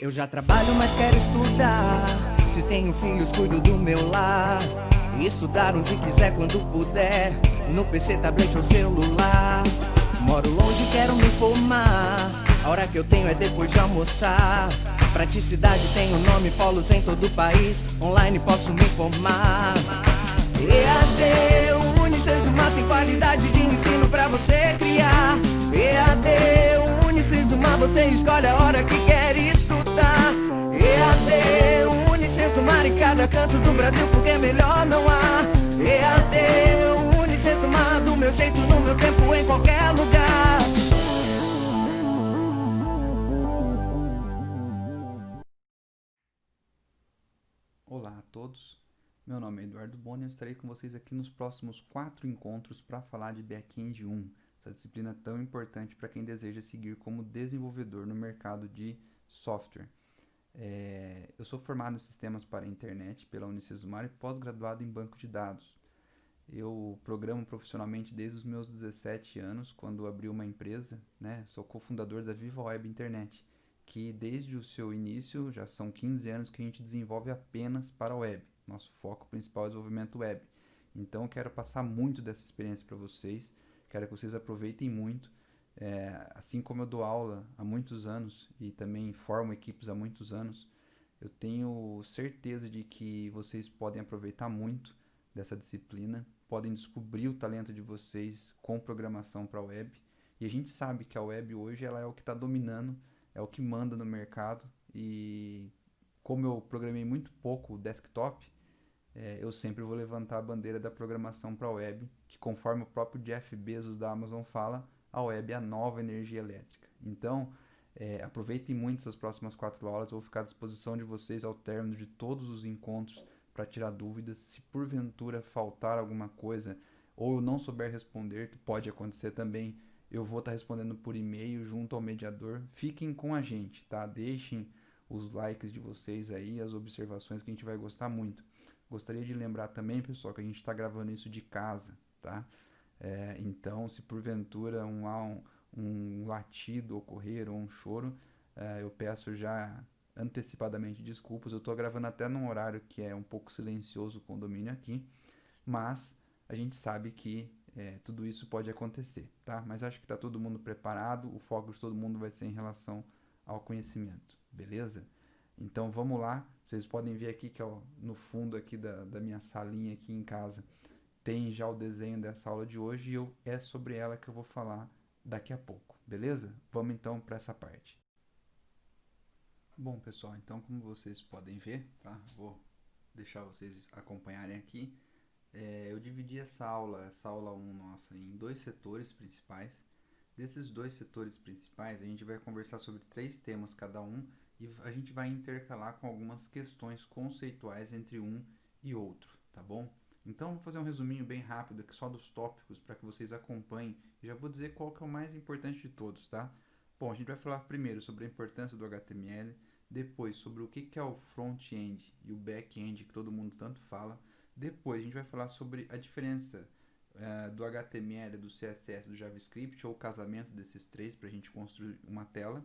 Eu já trabalho, mas quero estudar. Se tenho filhos, cuido do meu lar. E estudar onde quiser, quando puder. No PC, tablet ou celular. Moro longe, quero me formar. A hora que eu tenho é depois de almoçar. Praticidade tem o nome, polos em todo o país. Online posso me informar. EAD, o Unicesumar tem qualidade de ensino pra você criar. EAD, o Unicesumar, você escolhe a hora que quer estudar. EAD, o Unicesumar em cada canto do Brasil, porque melhor não há. EAD, o Unicesumar, do meu jeito, no meu tempo, em qualquer lugar. Olá a todos, meu nome é Eduardo Boni e eu estarei com vocês aqui nos próximos 4 encontros para falar de Back-end 1, essa disciplina tão importante para quem deseja seguir como desenvolvedor no mercado de software. Eu sou formado em Sistemas para a Internet pela Unicesumar e pós-graduado em Banco de Dados. Eu programo profissionalmente desde os meus 17 anos, quando abri uma empresa, né? Sou cofundador da Viva Web Internet, que desde o seu início, já são 15 anos que a gente desenvolve apenas para a web. Nosso foco principal é o desenvolvimento web. Então, eu quero passar muito dessa experiência para vocês, quero que vocês aproveitem muito. Assim como eu dou aula há muitos anos e também formo equipes há muitos anos, eu tenho certeza de que vocês podem aproveitar muito dessa disciplina, podem descobrir o talento de vocês com programação para a web. E a gente sabe que a web hoje ela é o que está dominando, é o que manda no mercado. E como eu programei muito pouco o desktop, eu sempre vou levantar a bandeira da programação para a web, que conforme o próprio Jeff Bezos da Amazon fala, a web é a nova energia elétrica. Então, aproveitem muito essas próximas 4 aulas, eu vou ficar à disposição de vocês ao término de todos os encontros para tirar dúvidas. Se porventura faltar alguma coisa ou eu não souber responder, que pode acontecer também, eu vou estar respondendo por e-mail junto ao mediador. Fiquem com a gente, tá? Deixem os likes de vocês aí, as observações que a gente vai gostar muito. Gostaria de lembrar também, pessoal, que a gente está gravando isso de casa, tá? Então, se porventura um latido ocorrer ou um choro, eu peço já antecipadamente desculpas. Eu estou gravando até num horário que é um pouco silencioso o condomínio aqui, mas a gente sabe que tudo isso pode acontecer, tá? Mas acho que está todo mundo preparado, o foco de todo mundo vai ser em relação ao conhecimento, beleza? Então vamos lá, vocês podem ver aqui que ó, no fundo aqui da minha salinha aqui em casa tem já o desenho dessa aula de hoje e é sobre ela que eu vou falar daqui a pouco, beleza? Vamos então para essa parte. Bom, pessoal, então como vocês podem ver, tá? Vou deixar vocês acompanharem aqui. Eu dividi essa aula 1 nossa, em 2 setores principais. Desses 2 setores principais, a gente vai conversar sobre 3 temas cada um e a gente vai intercalar com algumas questões conceituais entre um e outro, tá bom? Então, vou fazer um resuminho bem rápido aqui só dos tópicos para que vocês acompanhem. E já vou dizer qual que é o mais importante de todos, tá? Bom, a gente vai falar primeiro sobre a importância do HTML, depois sobre o que é o front-end e o back-end, que todo mundo tanto fala. Depois a gente vai falar sobre a diferença do HTML, do CSS, do JavaScript, ou o casamento desses três para a gente construir uma tela.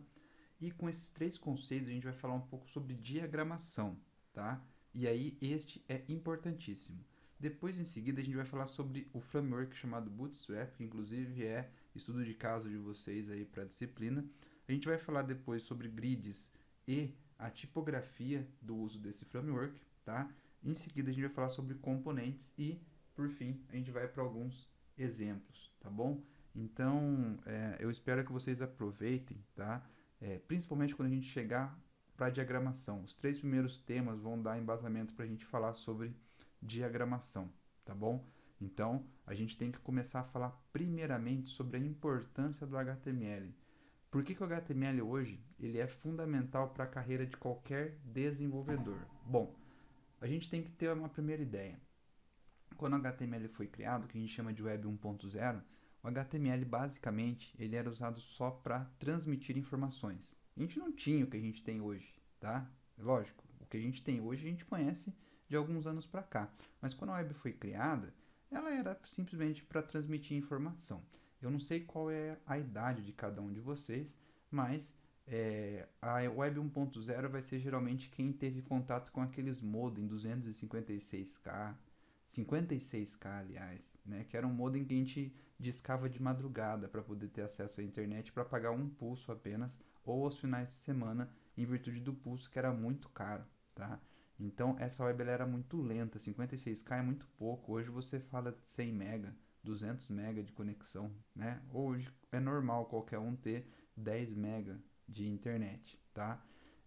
E com esses 3 conceitos a gente vai falar um pouco sobre diagramação, tá? E aí este é importantíssimo. Depois, em seguida, a gente vai falar sobre o framework chamado Bootstrap, que inclusive é estudo de caso de vocês aí para a disciplina. A gente vai falar depois sobre grids e a tipografia do uso desse framework, tá? Em seguida, a gente vai falar sobre componentes e, por fim, a gente vai para alguns exemplos, tá bom? Então, eu espero que vocês aproveitem, tá? Principalmente quando a gente chegar para a diagramação. Os 3 primeiros temas vão dar embasamento para a gente falar sobre diagramação, tá bom? Então, a gente tem que começar a falar primeiramente sobre a importância do HTML. Por que o HTML hoje ele é fundamental para a carreira de qualquer desenvolvedor? Bom, a gente tem que ter uma primeira ideia. Quando o HTML foi criado, que a gente chama de Web 1.0, o HTML basicamente ele era usado só para transmitir informações. A gente não tinha o que a gente tem hoje, tá? Lógico, o que a gente tem hoje a gente conhece de alguns anos para cá. Mas quando a web foi criada, ela era simplesmente para transmitir informação. Eu não sei qual é a idade de cada um de vocês, mas A Web 1.0 vai ser geralmente quem teve contato com aqueles modem 256K, 56K aliás, né? Que era um modem que a gente discava de madrugada para poder ter acesso à internet para pagar um pulso apenas ou aos finais de semana em virtude do pulso que era muito caro, tá? Então essa web ela era muito lenta, 56K é muito pouco. Hoje você fala de 100 mega, 200 mega de conexão, né? Hoje é normal qualquer um ter 10 mega de internet, tá?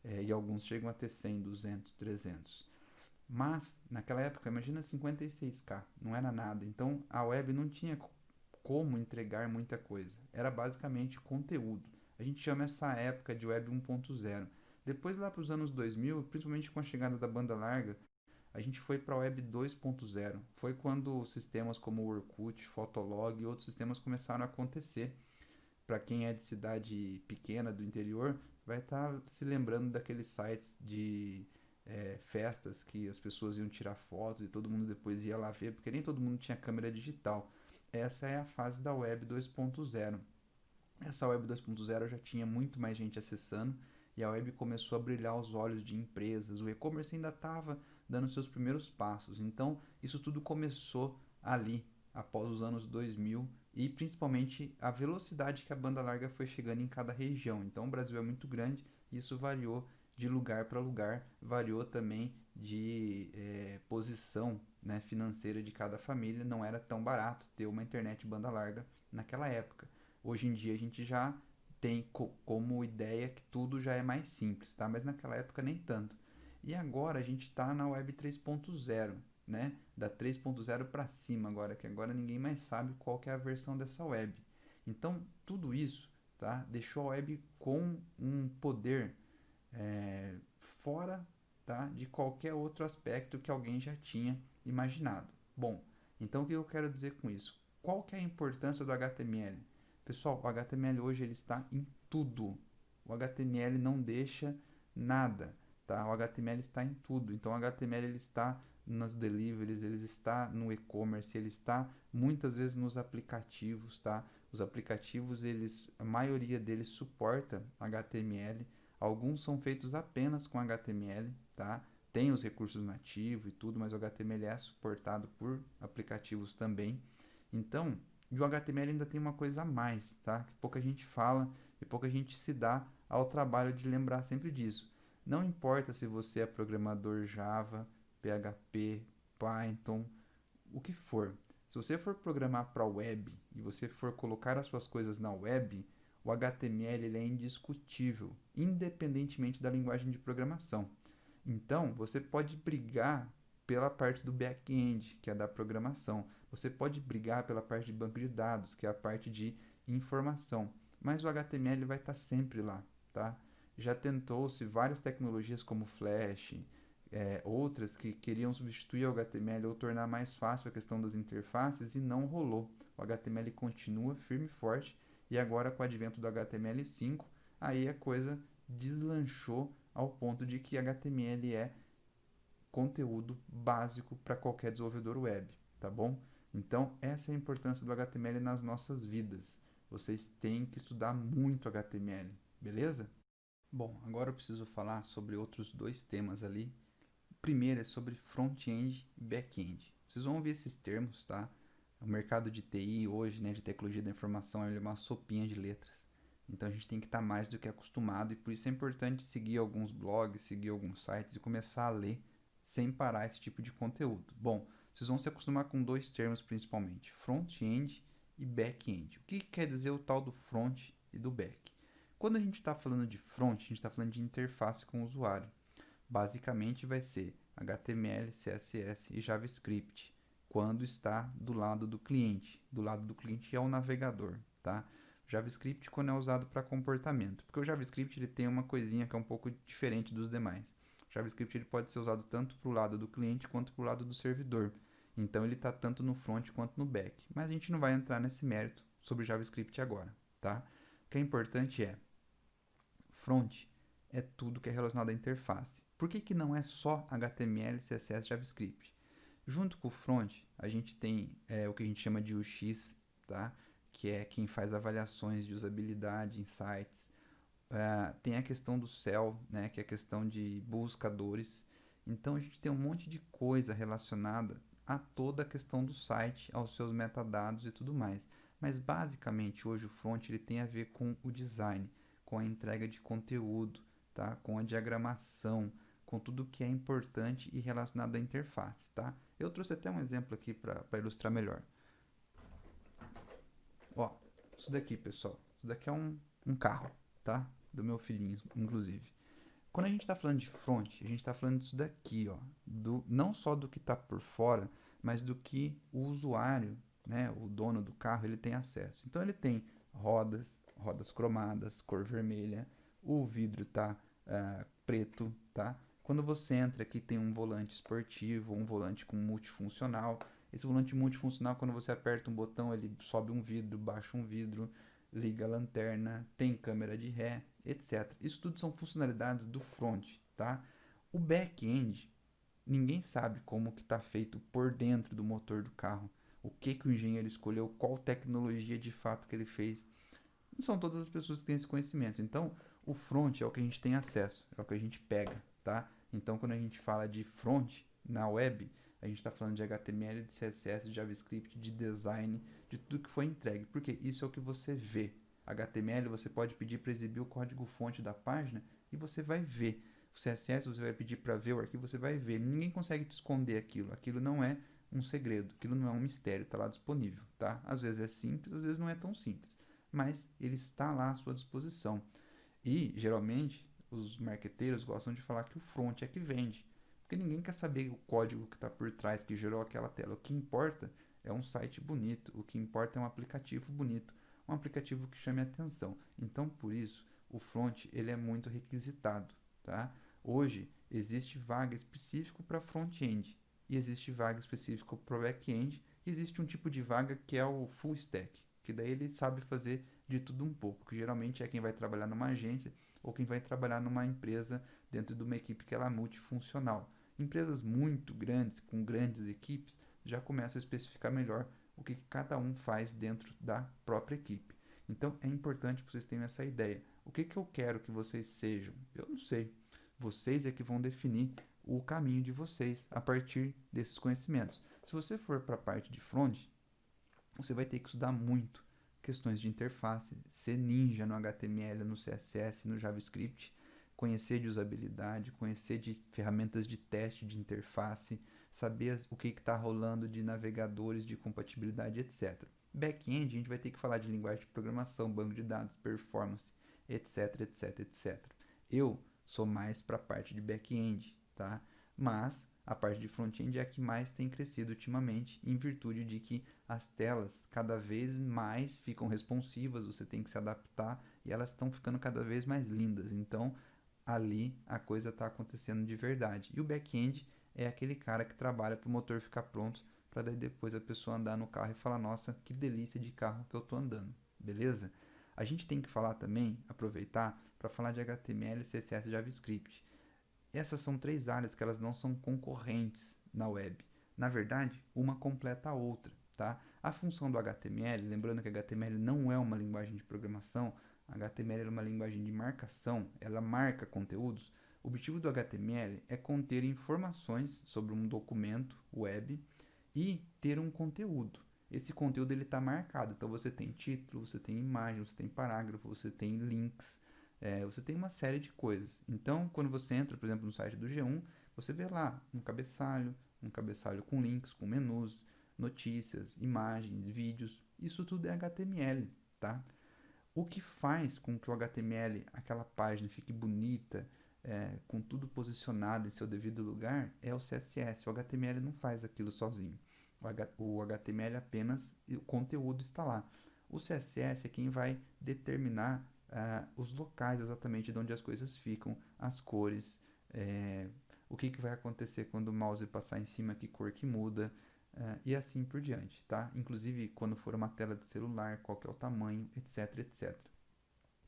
E alguns chegam a ter 100, 200, 300. Mas, naquela época, imagina 56K, não era nada. Então, a web não tinha como entregar muita coisa. Era basicamente conteúdo. A gente chama essa época de web 1.0. Depois, lá para os anos 2000, principalmente com a chegada da banda larga, a gente foi para a web 2.0. Foi quando sistemas como o Orkut, Fotolog e outros sistemas começaram a acontecer. Para quem é de cidade pequena do interior, vai estar se lembrando daqueles sites de festas que as pessoas iam tirar fotos e todo mundo depois ia lá ver, porque nem todo mundo tinha câmera digital. Essa é a fase da web 2.0. Essa web 2.0 já tinha muito mais gente acessando e a web começou a brilhar aos olhos de empresas. O e-commerce ainda estava dando seus primeiros passos. Então, isso tudo começou ali, após os anos 2000 e principalmente a velocidade que a banda larga foi chegando em cada região. Então, o Brasil é muito grande e isso variou de lugar para lugar, variou também de posição, né, financeira de cada família. Não era tão barato ter uma internet banda larga naquela época. Hoje em dia a gente já tem como ideia que tudo já é mais simples, tá? Mas naquela época nem tanto. E agora a gente está na web 3.0, né? Da 3.0 para cima agora, que agora ninguém mais sabe qual que é a versão dessa web. Então, tudo isso, tá? Deixou a web com um poder fora, tá? De qualquer outro aspecto que alguém já tinha imaginado. Bom, então o que eu quero dizer com isso? Qual que é a importância do HTML? Pessoal, o HTML hoje ele está em tudo. O HTML não deixa nada, tá? O HTML está em tudo. Então o HTML ele está nas deliveries, ele está no e-commerce, ele está muitas vezes nos aplicativos, tá? Os aplicativos, a maioria deles suporta HTML. Alguns são feitos apenas com HTML, tá? Tem os recursos nativos e tudo, mas o HTML é suportado por aplicativos também. Então, e o HTML ainda tem uma coisa a mais, tá? Que pouca gente fala e pouca gente se dá ao trabalho de lembrar sempre disso. Não importa se você é programador Java, PHP, Python, o que for. Se você for programar para a web e você for colocar as suas coisas na web, o HTML ele é indiscutível, independentemente da linguagem de programação. Então, você pode brigar pela parte do back-end, que é da programação. Você pode brigar pela parte de banco de dados, que é a parte de informação. Mas o HTML vai estar sempre lá, tá? Já tentou-se várias tecnologias como Flash, outras que queriam substituir o HTML ou tornar mais fácil a questão das interfaces e não rolou. O HTML continua firme e forte e agora com o advento do HTML5, aí a coisa deslanchou ao ponto de que HTML é conteúdo básico para qualquer desenvolvedor web, tá bom? Então, essa é a importância do HTML nas nossas vidas. Vocês têm que estudar muito HTML, beleza? Bom, agora eu preciso falar sobre outros dois temas ali. O primeiro é sobre front-end e back-end. Vocês vão ouvir esses termos, tá? O mercado de TI hoje, né, de tecnologia da informação, é uma sopinha de letras. Então a gente tem que estar mais do que acostumado e por isso é importante seguir alguns blogs, seguir alguns sites e começar a ler sem parar esse tipo de conteúdo. Bom, vocês vão se acostumar com dois termos principalmente, front-end e back-end. O que quer dizer o tal do front e do back? Quando a gente está falando de front, a gente está falando de interface com o usuário. Basicamente vai ser HTML, CSS e JavaScript, quando está do lado do cliente. Do lado do cliente é o navegador, tá? JavaScript quando é usado para comportamento, porque o JavaScript ele tem uma coisinha que é um pouco diferente dos demais. O JavaScript ele pode ser usado tanto para o lado do cliente quanto para o lado do servidor. Então ele está tanto no front quanto no back. Mas a gente não vai entrar nesse mérito sobre JavaScript agora, tá? O que é importante é front é tudo que é relacionado à interface. Por que não é só HTML, CSS, JavaScript? Junto com o front, a gente tem o que a gente chama de UX, tá? Que é quem faz avaliações de usabilidade em sites. tem a questão do cell, né, que é a questão de buscadores. Então a gente tem um monte de coisa relacionada a toda a questão do site, aos seus metadados e tudo mais. Mas basicamente hoje o front ele tem a ver com o design, com a entrega de conteúdo, tá? Com a diagramação, com tudo que é importante e relacionado à interface, tá? Eu trouxe até um exemplo aqui para ilustrar melhor. Ó, isso daqui, pessoal, isso daqui é um carro, tá? Do meu filhinho, inclusive. Quando a gente está falando de front, a gente está falando disso daqui, ó, não só do que está por fora, mas do que o usuário, né, o dono do carro, ele tem acesso. Então ele tem rodas cromadas, cor vermelha, o vidro tá preto, tá? Quando você entra aqui tem um volante esportivo, um volante com multifuncional. Esse volante multifuncional, quando você aperta um botão, ele sobe um vidro, baixa um vidro, liga a lanterna, tem câmera de ré, etc. Isso tudo são funcionalidades do front, tá? O back-end, ninguém sabe como que está feito por dentro do motor do carro. O que o engenheiro escolheu, qual tecnologia de fato que ele fez. Não são todas as pessoas que têm esse conhecimento. Então, o front é o que a gente tem acesso, é o que a gente pega, tá? Então, quando a gente fala de front na web, a gente está falando de HTML, de CSS, de JavaScript, de design, de tudo que foi entregue, porque isso é o que você vê. HTML você pode pedir para exibir o código-fonte da página e você vai ver. O CSS você vai pedir para ver o arquivo, você vai ver. Ninguém consegue te esconder aquilo. Aquilo não é um segredo, aquilo não é um mistério, está lá disponível, tá? Às vezes é simples, às vezes não é tão simples, mas ele está lá à sua disposição. E geralmente os marqueteiros gostam de falar que o front é que vende, porque ninguém quer saber o código que está por trás que gerou aquela tela. O que importa é um site bonito, o que importa é um aplicativo bonito, um aplicativo que chame a atenção. Então, por isso, o front ele é muito requisitado, tá? Hoje existe vaga específica para front-end e existe vaga específica para back-end e existe um tipo de vaga que é o full stack, que daí ele sabe fazer de tudo um pouco, que geralmente é quem vai trabalhar numa agência ou quem vai trabalhar numa empresa dentro de uma equipe que ela é multifuncional. Empresas muito grandes, com grandes equipes, já começam a especificar melhor o que cada um faz dentro da própria equipe. Então é importante que vocês tenham essa ideia. O que eu quero que vocês sejam? Eu não sei. Vocês é que vão definir o caminho de vocês a partir desses conhecimentos. Se você for para a parte de front, você vai ter que estudar muito questões de interface, ser ninja no HTML, no CSS, no JavaScript, conhecer de usabilidade, conhecer de ferramentas de teste de interface, saber o que está rolando de navegadores, de compatibilidade, etc. Back-end, a gente vai ter que falar de linguagem de programação, banco de dados, performance, etc, etc, etc. Eu sou mais para a parte de back-end, tá? Mas a parte de front-end é a que mais tem crescido ultimamente, em virtude de que as telas cada vez mais ficam responsivas, você tem que se adaptar e elas estão ficando cada vez mais lindas. Então, ali a coisa está acontecendo de verdade. E o back-end é aquele cara que trabalha para o motor ficar pronto, para daí depois a pessoa andar no carro e falar, nossa, que delícia de carro que eu estou andando, beleza? A gente tem que falar também, aproveitar, para falar de HTML, CSS e JavaScript. Essas são três áreas que elas não são concorrentes na web. Na verdade, uma completa a outra, tá? A função do HTML, lembrando que HTML não é uma linguagem de programação, HTML é uma linguagem de marcação, ela marca conteúdos. O objetivo do HTML é conter informações sobre um documento web e ter um conteúdo. Esse conteúdo ele está marcado, então você tem título, você tem imagem, você tem parágrafo, você tem links, você tem uma série de coisas. Então, quando você entra, por exemplo, no site do G1, você vê lá um cabeçalho com links, com menus, notícias, imagens, vídeos. Isso tudo é HTML, tá? O que faz com que o HTML, aquela página, fique bonita, com tudo posicionado em seu devido lugar, é o CSS. O HTML não faz aquilo sozinho. O HTML apenas, o conteúdo está lá. O CSS é quem vai determinar os locais exatamente de onde as coisas ficam, as cores, o que vai acontecer quando o mouse passar em cima, que cor que muda, e assim por diante, tá? Inclusive quando for uma tela de celular, qual que é o tamanho, etc, etc.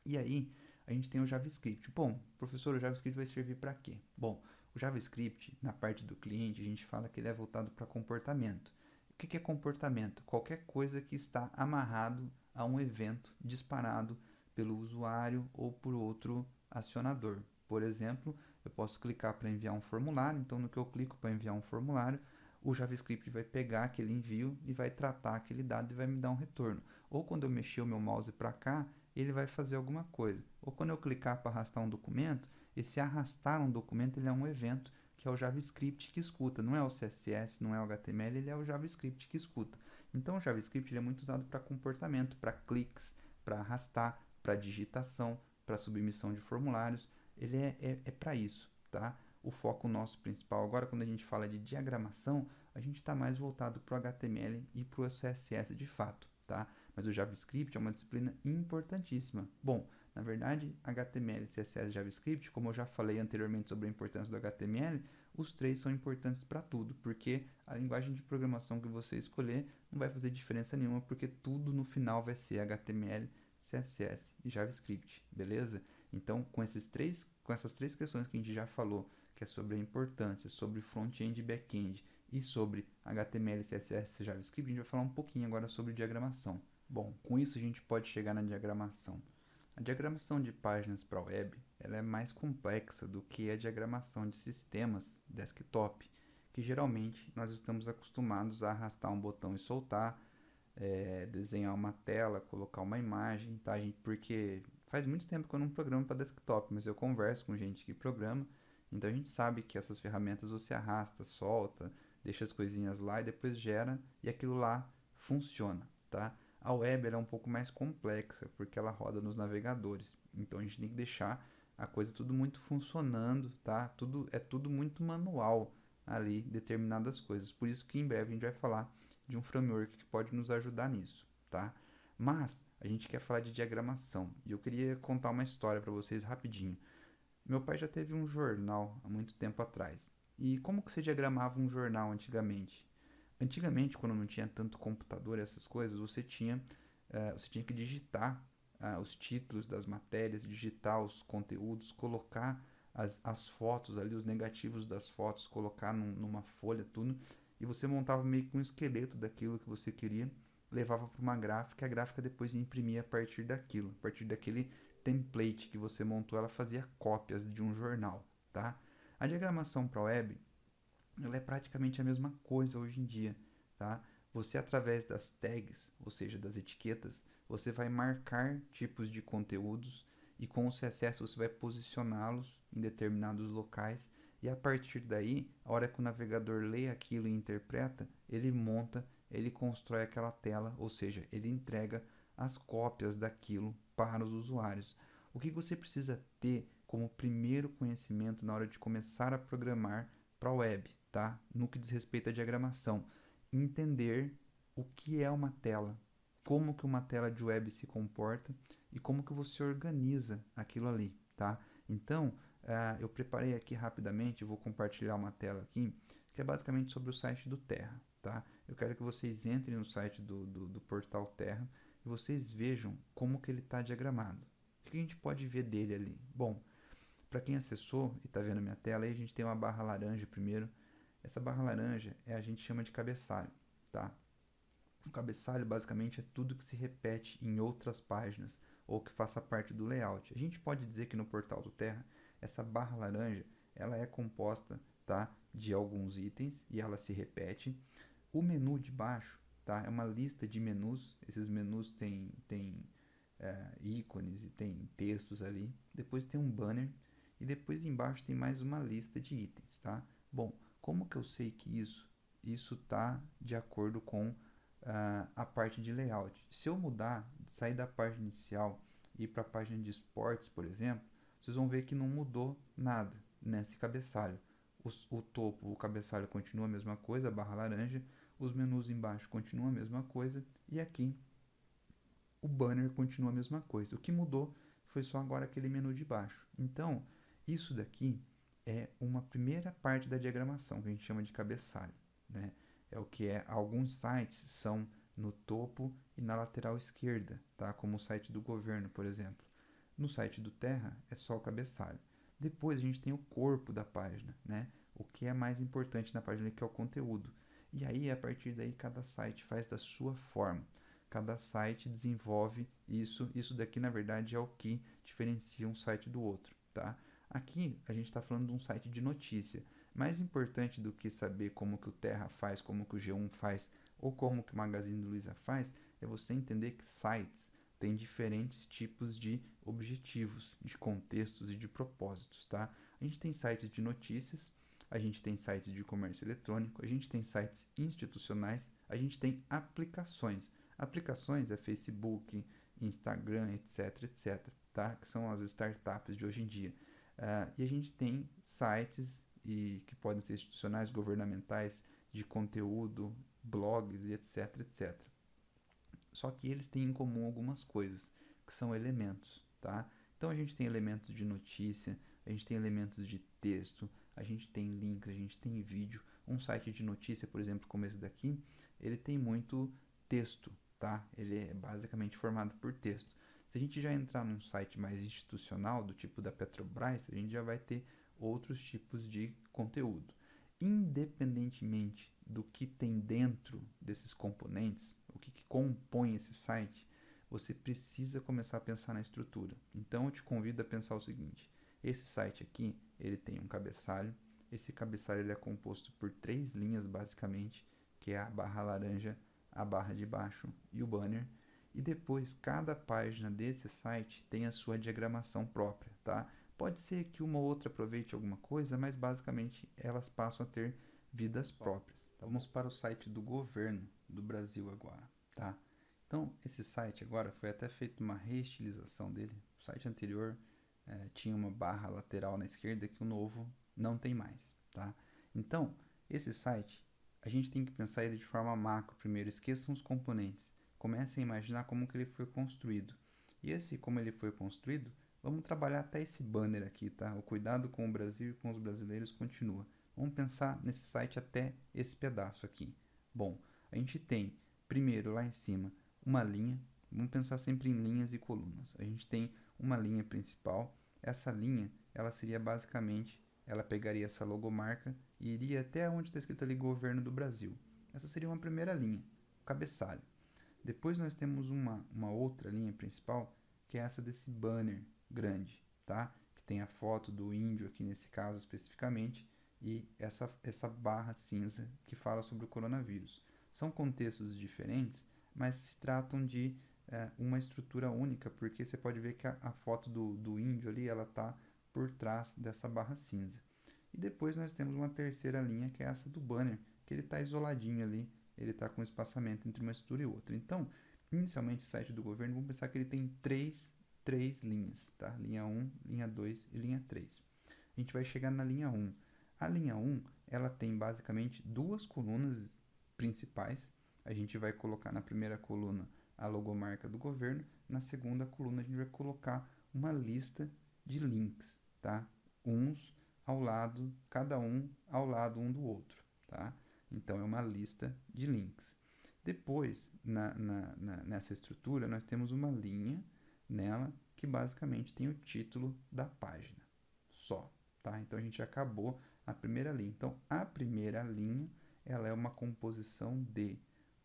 E aí a gente tem o JavaScript. Bom, professor, o JavaScript vai servir para quê? Bom, o JavaScript, na parte do cliente, a gente fala que ele é voltado para comportamento. O que é comportamento? Qualquer coisa que está amarrado a um evento disparado pelo usuário ou por outro acionador. Por exemplo, eu posso clicar para enviar um formulário, então no que eu clico para enviar um formulário, o JavaScript vai pegar aquele envio e vai tratar aquele dado e vai me dar um retorno. Ou quando eu mexer o meu mouse para cá, ele vai fazer alguma coisa. Ou quando eu clicar para arrastar um documento, esse arrastar um documento ele é um evento que é o JavaScript que escuta. Não é o CSS, não é o HTML, ele é o JavaScript que escuta. Então o JavaScript ele é muito usado para comportamento, para cliques, para arrastar, para digitação, para submissão de formulários. Ele é para isso, tá? O foco nosso principal agora, quando a gente fala de diagramação, a gente está mais voltado para o HTML e para o CSS de fato, tá? Mas o JavaScript é uma disciplina importantíssima. Bom, na verdade, HTML, CSS e JavaScript, como eu já falei anteriormente sobre a importância do HTML, os três são importantes para tudo, porque a linguagem de programação que você escolher não vai fazer diferença nenhuma, porque tudo no final vai ser HTML, CSS e JavaScript, beleza? Então, com essas três questões que a gente já falou, que é sobre a importância, sobre front-end e back-end e sobre HTML, CSS e JavaScript, a gente vai falar um pouquinho agora sobre diagramação. Bom, com isso a gente pode chegar na diagramação. A diagramação de páginas para a web ela é mais complexa do que a diagramação de sistemas desktop, que geralmente nós estamos acostumados a arrastar um botão e soltar, desenhar uma tela, colocar uma imagem, tá, gente? Porque faz muito tempo que eu não programo para desktop, mas eu converso com gente que programa, então a gente sabe que essas ferramentas você arrasta, solta, deixa as coisinhas lá e depois gera e aquilo lá funciona, tá? A web ela é um pouco mais complexa, porque ela roda nos navegadores. Então a gente tem que deixar a coisa tudo muito funcionando, tá? Tudo muito manual ali, determinadas coisas. Por isso que em breve a gente vai falar de um framework que pode nos ajudar nisso, tá? Mas a gente quer falar de diagramação. E eu queria contar uma história para vocês rapidinho. Meu pai já teve um jornal há muito tempo atrás. E como que você diagramava um jornal antigamente? Antigamente, quando não tinha tanto computador e essas coisas, você tinha que digitar os títulos das matérias, digitar os conteúdos, colocar as fotos ali, os negativos das fotos, colocar numa folha, tudo, e você montava meio que um esqueleto daquilo que você queria, levava para uma gráfica, e a gráfica depois imprimia a partir daquilo, a partir daquele template que você montou, ela fazia cópias de um jornal, tá? A diagramação para a web ela é praticamente a mesma coisa hoje em dia, tá? Você, através das tags, ou seja, das etiquetas, você vai marcar tipos de conteúdos e com o CSS você vai posicioná-los em determinados locais e a partir daí, a hora que o navegador lê aquilo e interpreta, ele monta, ele constrói aquela tela, ou seja, ele entrega as cópias daquilo para os usuários. O que você precisa ter como primeiro conhecimento na hora de começar a programar para a web, tá? No que diz respeito à diagramação, entender o que é uma tela, como que uma tela de web se comporta e como que você organiza aquilo ali, tá? Então, eu preparei aqui rapidamente, vou compartilhar uma tela aqui, que é basicamente sobre o site do Terra, tá? Eu quero que vocês entrem no site do portal Terra e vocês vejam como que ele está diagramado. O que a gente pode ver dele ali? Bom, para quem acessou e está vendo a minha tela, aí a gente tem uma barra laranja primeiro. Essa barra laranja a gente chama de cabeçalho, tá? O cabeçalho basicamente é tudo que se repete em outras páginas ou que faça parte do layout. A gente pode dizer que no portal do Terra, essa barra laranja, ela é composta, tá, de alguns itens e ela se repete. O menu de baixo, tá, é uma lista de menus. Esses menus têm ícones e tem textos ali. Depois tem um banner e depois embaixo tem mais uma lista de itens, tá? Bom, como que eu sei que isso está de acordo com a parte de layout? Se eu mudar, sair da página inicial e ir para a página de esportes, por exemplo, vocês vão ver que não mudou nada nesse cabeçalho. O topo, o cabeçalho continua a mesma coisa, a barra laranja, os menus embaixo continuam a mesma coisa e aqui o banner continua a mesma coisa. O que mudou foi só agora aquele menu de baixo. Então, isso daqui é uma primeira parte da diagramação, que a gente chama de cabeçalho, né? É o que alguns sites são no topo e na lateral esquerda, tá? Como o site do governo, por exemplo. No site do Terra é só o cabeçalho. Depois a gente tem o corpo da página, né? O que é mais importante na página, que é o conteúdo. E aí, a partir daí, cada site faz da sua forma. Cada site desenvolve isso. Isso daqui, na verdade, é o que diferencia um site do outro, tá? Aqui a gente está falando de um site de notícia. Mais importante do que saber como que o Terra faz, como que o G1 faz ou como que o Magazine Luiza faz, é você entender que sites têm diferentes tipos de objetivos, de contextos e de propósitos, tá? A gente tem sites de notícias, a gente tem sites de comércio eletrônico, a gente tem sites institucionais, a gente tem aplicações. Aplicações é Facebook, Instagram, etc, etc, tá? Que são as startups de hoje em dia. E a gente tem sites que podem ser institucionais, governamentais, de conteúdo, blogs e etc, etc. Só que eles têm em comum algumas coisas, que são elementos, tá? Então a gente tem elementos de notícia, a gente tem elementos de texto, a gente tem links, a gente tem vídeo. Um site de notícia, por exemplo, como esse daqui, ele tem muito texto, tá? Ele é basicamente formado por texto. Se a gente já entrar num site mais institucional, do tipo da Petrobras, a gente já vai ter outros tipos de conteúdo. Independentemente do que tem dentro desses componentes, o que compõe esse site, você precisa começar a pensar na estrutura. Então eu te convido a pensar o seguinte: esse site aqui, ele tem um cabeçalho. Esse cabeçalho ele é composto por 3 linhas basicamente, que é a barra laranja, a barra de baixo e o banner. E depois, cada página desse site tem a sua diagramação própria, tá? Pode ser que uma ou outra aproveite alguma coisa, mas basicamente elas passam a ter vidas próprias. Vamos para o site do governo do Brasil agora, tá? Então, esse site agora foi até feita uma reestilização dele. O site anterior tinha uma barra lateral na esquerda que o novo não tem mais, tá? Então, esse site, a gente tem que pensar ele de forma macro primeiro. Esqueçam os componentes. Comecem a imaginar como que ele foi construído. E como ele foi construído, vamos trabalhar até esse banner aqui, tá? O cuidado com o Brasil e com os brasileiros continua. Vamos pensar nesse site até esse pedaço aqui. Bom, a gente tem, primeiro, lá em cima, uma linha. Vamos pensar sempre em linhas e colunas. A gente tem uma linha principal. Essa linha, ela seria basicamente, ela pegaria essa logomarca e iria até onde está escrito ali Governo do Brasil. Essa seria uma primeira linha, o cabeçalho. Depois nós temos uma outra linha principal, que é essa desse banner grande, tá? Que tem a foto do índio aqui nesse caso especificamente e essa barra cinza que fala sobre o coronavírus. São contextos diferentes, mas se tratam de uma estrutura única, porque você pode ver que a foto do índio ali, ela tá por trás dessa barra cinza. E depois nós temos uma terceira linha, que é essa do banner, que ele está isoladinho ali, ele está com espaçamento entre uma estrutura e outra. Então, inicialmente, o site do governo, vamos pensar que ele tem três linhas, tá? Linha 1, linha 2 e linha 3. A gente vai chegar na linha 1. A linha 1, ela tem basicamente 2 colunas principais. A gente vai colocar na primeira coluna a logomarca do governo, na segunda coluna a gente vai colocar uma lista de links, tá? Uns ao lado, cada um ao lado um do outro, tá? Então, é uma lista de links. Depois, nessa estrutura, nós temos uma linha nela que basicamente tem o título da página só, tá? Então, a gente acabou a primeira linha. Então, a primeira linha, ela é uma composição de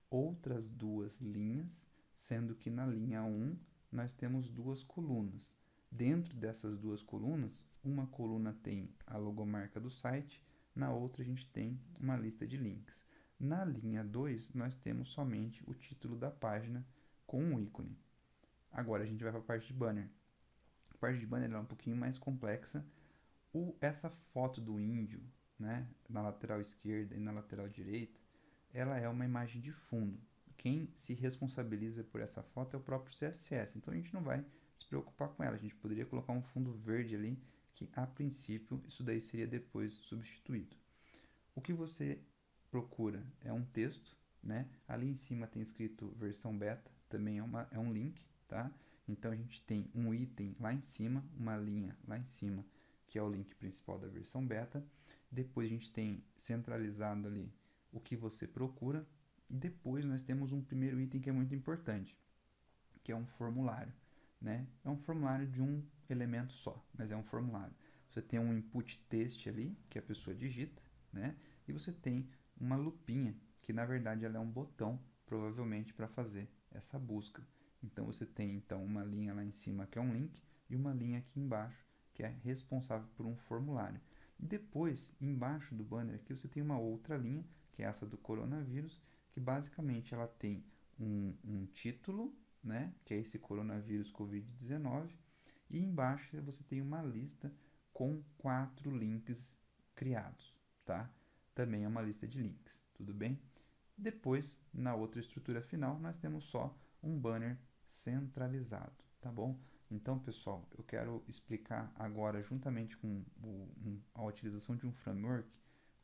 outras 2 linhas, sendo que na linha 1 nós temos 2 colunas. Dentro dessas 2 colunas, uma coluna tem a logomarca do site, na outra a gente tem uma lista de links. Na linha 2, nós temos somente o título da página com um ícone. Agora a gente vai para a parte de banner. A parte de banner é um pouquinho mais complexa. Essa foto do índio, né, na lateral esquerda e na lateral direita, ela é uma imagem de fundo. Quem se responsabiliza por essa foto é o próprio CSS. Então a gente não vai se preocupar com ela. A gente poderia colocar um fundo verde ali, que a princípio isso daí seria depois substituído. O que você procura é um texto, né? Ali em cima tem escrito versão beta, também é um link, tá? Então a gente tem um item lá em cima, uma linha lá em cima, que é o link principal da versão beta. Depois a gente tem centralizado ali o que você procura. E depois nós temos um primeiro item que é muito importante, que é um formulário, né? É um formulário de um elemento só, mas é um formulário. Você tem um input text ali, que a pessoa digita, né? E você tem uma lupinha, que na verdade ela é um botão, provavelmente para fazer essa busca. Então você tem então uma linha lá em cima que é um link e uma linha aqui embaixo que é responsável por um formulário. Depois, embaixo do banner aqui, você tem uma outra linha, que é essa do coronavírus, que basicamente ela tem um título, né, que é esse coronavírus Covid-19, e embaixo você tem uma lista com 4 links criados, tá? Também é uma lista de links, tudo bem? Depois, na outra estrutura final, nós temos só um banner centralizado, tá bom? Então, pessoal, eu quero explicar agora, juntamente com a utilização de um framework,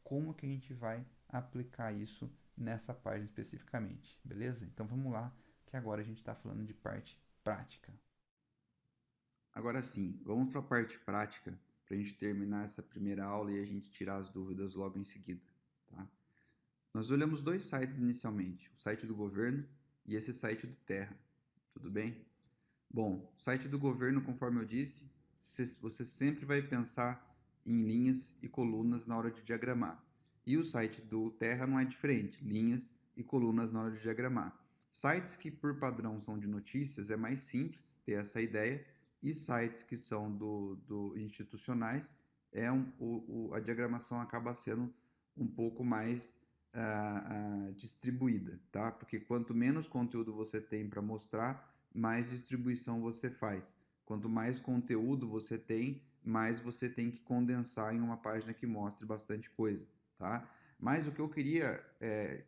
como que a gente vai aplicar isso nessa página especificamente, beleza? Então, vamos lá, que agora a gente está falando de parte prática. Agora sim, vamos para a parte prática, para a gente terminar essa primeira aula e a gente tirar as dúvidas logo em seguida, tá? Nós olhamos 2 sites inicialmente, o site do governo e esse site do Terra, tudo bem? Bom, o site do governo, conforme eu disse, você sempre vai pensar em linhas e colunas na hora de diagramar. E o site do Terra não é diferente, linhas e colunas na hora de diagramar. Sites que por padrão são de notícias é mais simples ter essa ideia, e sites que são do institucionais a diagramação acaba sendo um pouco mais distribuída, tá? Porque quanto menos conteúdo você tem para mostrar, mais distribuição você faz. Quanto mais conteúdo você tem, mais você tem que condensar em uma página que mostre bastante coisa, tá? Mas o que eu queria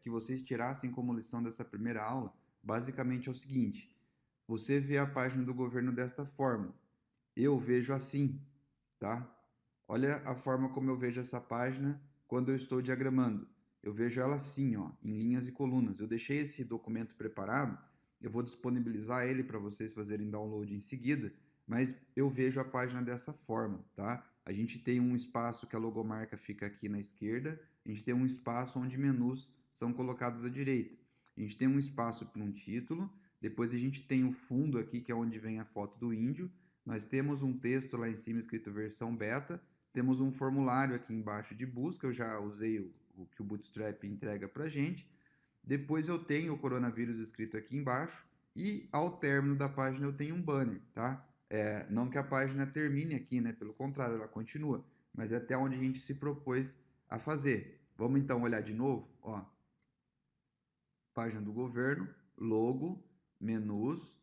que vocês tirassem como lição dessa primeira aula, basicamente é o seguinte: você vê a página do governo desta forma, eu vejo assim, tá? Olha a forma como eu vejo essa página quando eu estou diagramando. Eu vejo ela assim, ó, em linhas e colunas. Eu deixei esse documento preparado, eu vou disponibilizar ele para vocês fazerem download em seguida, mas eu vejo a página dessa forma, tá? A gente tem um espaço que a logomarca fica aqui na esquerda, a gente tem um espaço onde menus são colocados à direita. A gente tem um espaço para um título, depois a gente tem o fundo aqui, que é onde vem a foto do índio, nós temos um texto lá em cima escrito versão beta, temos um formulário aqui embaixo de busca, eu já usei o que o Bootstrap entrega para a gente. Depois eu tenho o coronavírus escrito aqui embaixo e ao término da página eu tenho um banner, tá? Não que a página termine aqui, né? Pelo contrário, ela continua, mas é até onde a gente se propôs a fazer. Vamos então olhar de novo, ó. Página do governo, logo, menus,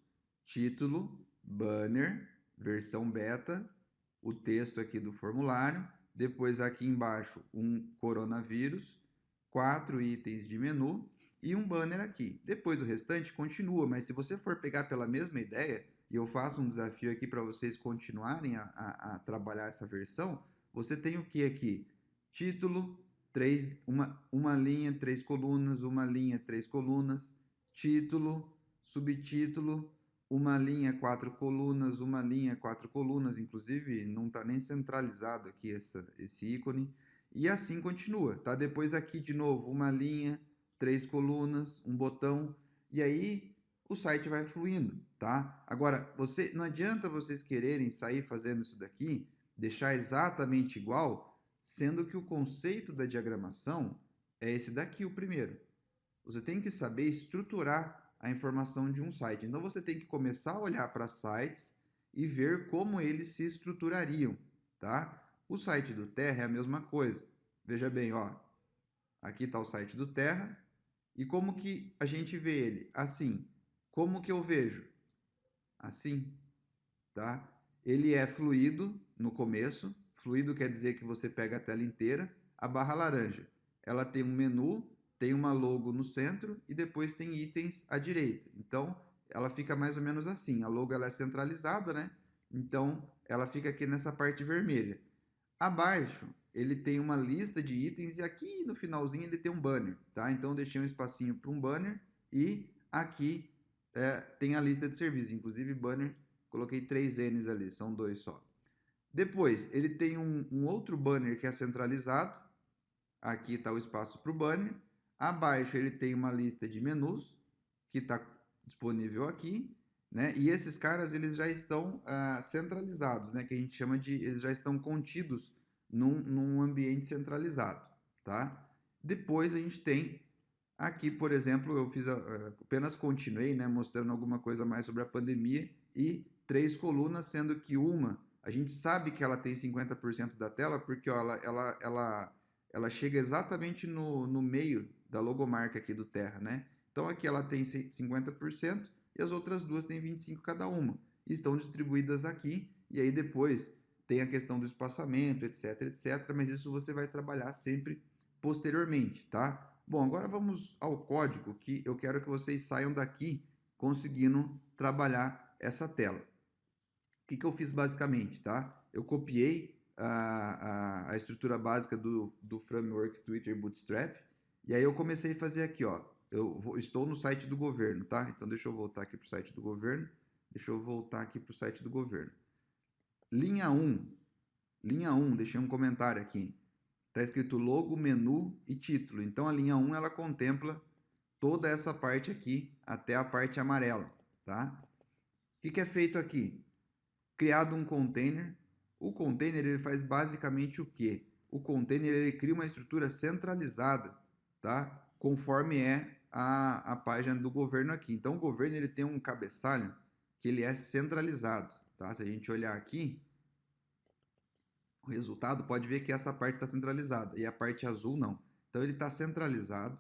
título, banner, versão beta, o texto aqui do formulário, depois aqui embaixo um coronavírus, 4 itens de menu e um banner aqui. Depois o restante continua, mas se você for pegar pela mesma ideia, e eu faço um desafio aqui para vocês continuarem a trabalhar essa versão, você tem o que aqui? Título, uma linha, 3 colunas, uma linha, 3 colunas, título, subtítulo, uma linha, 4 colunas, uma linha, 4 colunas, inclusive não está nem centralizado aqui esse ícone, e assim continua, tá? Depois aqui de novo, uma linha, 3 colunas, um botão, e aí o site vai fluindo, tá? Agora, não adianta vocês quererem sair fazendo isso daqui, deixar exatamente igual, sendo que o conceito da diagramação é esse daqui, o primeiro. Você tem que saber estruturar a informação de um site. Então você tem que começar a olhar para sites e ver como eles se estruturariam, tá? O site do Terra é a mesma coisa. Veja bem, ó. Aqui está o site do Terra. E como que a gente vê ele? Assim. Como que eu vejo? Assim, tá? Ele é fluido no começo. Fluido quer dizer que você pega a tela inteira. A barra laranja, ela tem um menu, tem uma logo no centro e depois tem itens à direita. Então, ela fica mais ou menos assim. A logo ela é centralizada, né? Então, ela fica aqui nessa parte vermelha. Abaixo, ele tem uma lista de itens e aqui no finalzinho ele tem um banner, tá? Então, eu deixei um espacinho para um banner e aqui tem a lista de serviços. Inclusive, banner, coloquei 3 N's ali, são 2 só. Depois, ele tem um outro banner que é centralizado. Aqui está o espaço para o banner. Abaixo ele tem uma lista de menus que está disponível aqui, né? E esses caras eles já estão centralizados, né? Que a gente chama de, eles já estão contidos num ambiente centralizado, tá? Depois a gente tem Aqui, por exemplo, eu fiz apenas continuei, né, mostrando alguma coisa mais sobre a pandemia e 3 colunas, sendo que uma, a gente sabe que ela tem 50% da tela, porque ó, ela chega exatamente no meio da logomarca aqui do Terra, né? Então aqui ela tem 50% e as outras duas têm 25% cada uma. E estão distribuídas aqui, e aí depois tem a questão do espaçamento, etc, etc, mas isso você vai trabalhar sempre posteriormente, tá? Bom, agora vamos ao código, que eu quero que vocês saiam daqui conseguindo trabalhar essa tela. O que eu fiz basicamente, tá? Eu copiei a estrutura básica do framework Twitter Bootstrap, e aí eu comecei a fazer aqui, ó. Estou no site do governo, tá? Então deixa eu voltar aqui para o site do governo. Deixa eu voltar aqui para o site do governo. Linha 1, deixei um comentário aqui. Está escrito logo, menu e título. Então a linha 1 ela contempla toda essa parte aqui até a parte amarela, tá? O que é feito aqui? Criado um container. O container ele faz basicamente o quê? O container ele cria uma estrutura centralizada, tá? Conforme é a página do governo aqui. Então o governo ele tem um cabeçalho que ele é centralizado, tá? Se a gente olhar aqui, o resultado pode ver que essa parte está centralizada e a parte azul não. Então ele está centralizado.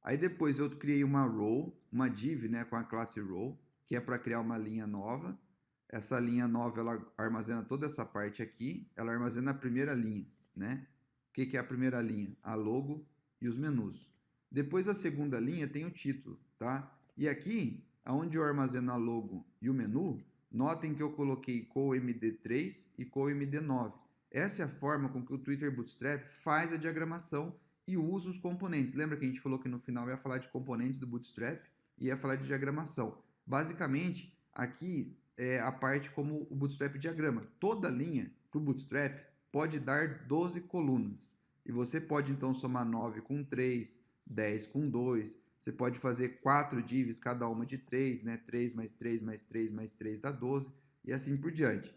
Aí depois eu criei uma row, uma div, né, com a classe row, que é para criar uma linha nova. Essa linha nova ela armazena toda essa parte aqui, ela armazena a primeira linha, né? O que é a primeira linha? A logo e os menus. Depois a segunda linha tem o título, tá? E aqui, onde eu armazeno a logo e o menu, notem que eu coloquei coMD3 e coMD9. Essa é a forma com que o Twitter Bootstrap faz a diagramação e usa os componentes. Lembra que a gente falou que no final ia falar de componentes do Bootstrap e ia falar de diagramação. Basicamente, aqui é a parte como o Bootstrap diagrama. Toda linha para o Bootstrap pode dar 12 colunas. E você pode então somar 9 com 3, 10 com 2. Você pode fazer 4 divs, cada uma de 3, né? 3 mais 3 mais 3 mais 3 dá 12 e assim por diante.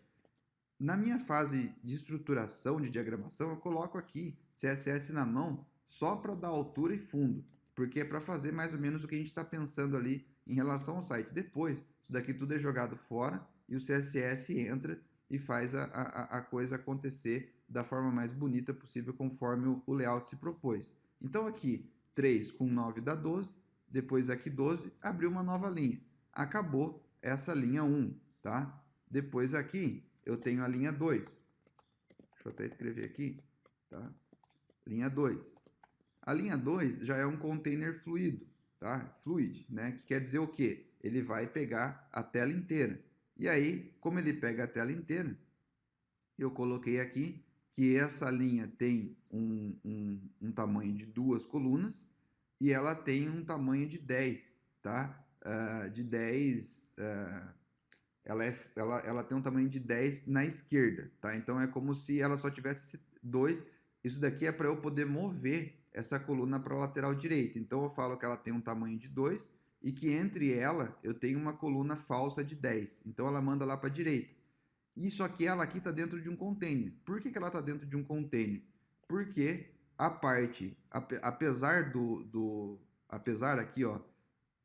Na minha fase de estruturação de diagramação, eu coloco aqui CSS na mão só para dar altura e fundo, porque é para fazer mais ou menos o que a gente está pensando ali em relação ao site. Depois, isso daqui tudo é jogado fora e o CSS entra e faz a coisa acontecer da forma mais bonita possível conforme o layout se propôs. Então aqui, 3 com 9 dá 12, depois aqui 12, abriu uma nova linha. Acabou essa linha 1, tá? Depois aqui eu tenho a linha 2. Deixa eu até escrever aqui, tá? Linha 2. A linha 2 já é um container fluido, tá? Fluid, né? Que quer dizer o quê? Ele vai pegar a tela inteira. E aí, como ele pega a tela inteira, eu coloquei aqui que essa linha tem um tamanho de 2 colunas e ela tem um tamanho de 10, tá? De 10... ela tem um tamanho de 10 na esquerda, tá? Então é como se ela só tivesse 2. Isso daqui é para eu poder mover essa coluna para a lateral direita. Então eu falo que ela tem um tamanho de 2 e que entre ela eu tenho uma coluna falsa de 10. Então ela manda lá para a direita. Isso aqui, ela aqui está dentro de um container. Por que ela está dentro de um container? Porque a parte, apesar aqui, ó,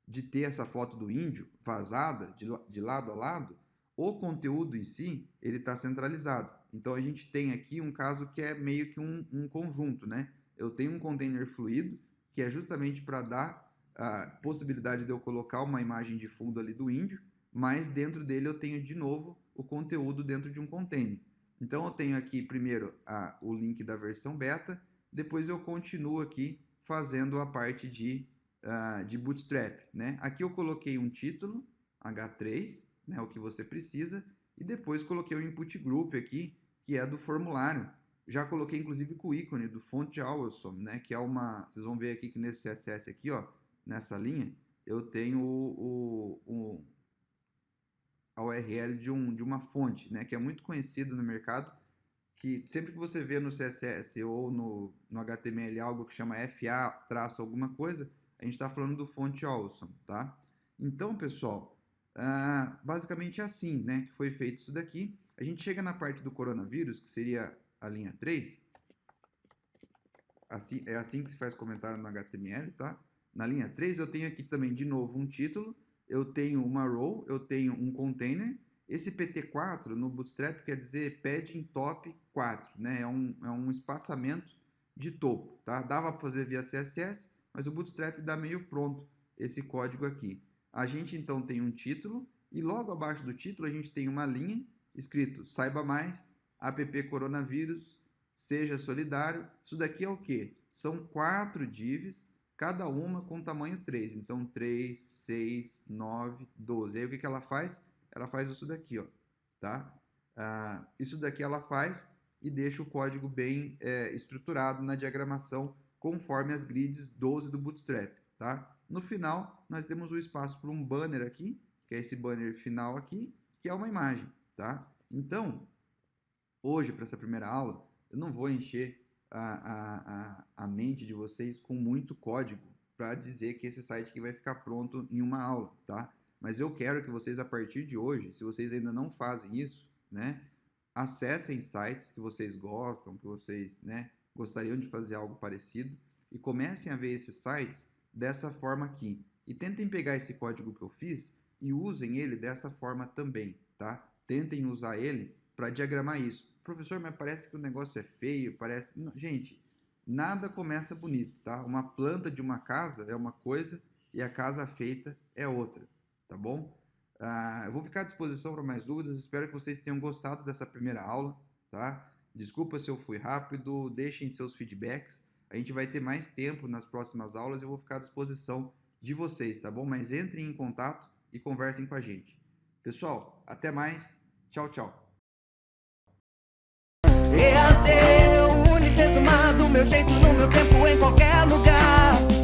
de ter essa foto do índio vazada de lado a lado, o conteúdo em si ele está centralizado. Então a gente tem aqui um caso que é meio que um conjunto, né? Eu tenho um container fluido que é justamente para dar a possibilidade de eu colocar uma imagem de fundo ali do índio, mas dentro dele eu tenho de novo o conteúdo dentro de um container. Então eu tenho aqui primeiro o link da versão beta, depois eu continuo aqui fazendo a parte de Bootstrap, né? Aqui eu coloquei um título, H3, né, o que você precisa, e depois coloquei o input group aqui, que é do formulário. Já coloquei inclusive com o ícone do Font Awesome, né, que é uma... Vocês vão ver aqui que nesse CSS aqui, ó, nessa linha, eu tenho a URL de uma fonte, né, que é muito conhecida no mercado, que sempre que você vê no CSS ou no HTML algo que chama FA traço alguma coisa, a gente está falando do Font Awesome, tá? Então, pessoal, basicamente é assim, né, que foi feito isso daqui. A gente chega na parte do coronavírus, que seria a linha 3. Assim, é assim que se faz comentário no HTML, tá? Na linha 3 eu tenho aqui também de novo um título, eu tenho uma row, eu tenho um container. Esse PT4 no Bootstrap quer dizer padding top 4, né? É um espaçamento de topo, tá? Dava para fazer via CSS, mas o Bootstrap dá meio pronto esse código aqui. A gente então tem um título e logo abaixo do título a gente tem uma linha escrito saiba mais, app coronavírus, seja solidário. Isso daqui é o quê? São 4 divs, cada uma com tamanho 3. Então 3, 6, 9, 12. Aí o que ela faz? Ela faz isso daqui, ó, tá? Isso daqui ela faz e deixa o código bem estruturado na diagramação conforme as grids 12 do Bootstrap, tá? No final, nós temos o espaço para um banner aqui, que é esse banner final aqui, que é uma imagem, tá? Então, hoje, para essa primeira aula, eu não vou encher a mente de vocês com muito código para dizer que esse site aqui vai ficar pronto em uma aula, tá? Mas eu quero que vocês, a partir de hoje, se vocês ainda não fazem isso, né, acessem sites que vocês gostam, que vocês, né, gostariam de fazer algo parecido e comecem a ver esses sites dessa forma aqui. E tentem pegar esse código que eu fiz e usem ele dessa forma também, tá? Tentem usar ele para diagramar isso. Professor, mas parece que o negócio é feio, parece... Não, gente, nada começa bonito, tá? Uma planta de uma casa é uma coisa e a casa feita é outra, tá bom? Eu vou ficar à disposição para mais dúvidas, espero que vocês tenham gostado dessa primeira aula, tá? Desculpa se eu fui rápido, deixem seus feedbacks, a gente vai ter mais tempo nas próximas aulas e eu vou ficar à disposição de vocês, tá bom? Mas entrem em contato e conversem com a gente. Pessoal, até mais, tchau, tchau. EAD, Unicentro, do meu jeito, no meu tempo, em qualquer lugar.